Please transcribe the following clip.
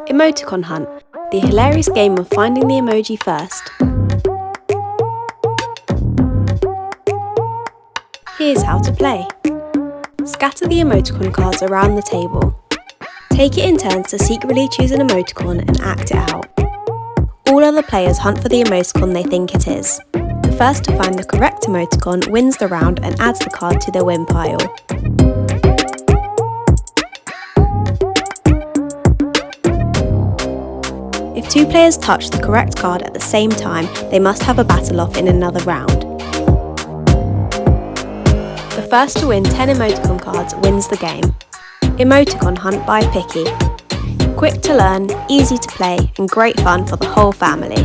Emoticon Hunt, the hilarious game of finding the emoji first. Here's how to play. Scatter the emoticon cards around the table. Take it in turns to secretly choose an emoticon and act it out. All other players hunt for the emoticon they think it is. The first to find the correct emoticon wins the round and adds the card to their win pile. If two players touch the correct card at the same time, they must have a battle off in another round. The first to win 10 emoticon cards wins the game. Emoticon Hunt by Pikkii. Quick to learn, easy to play, and great fun for the whole family.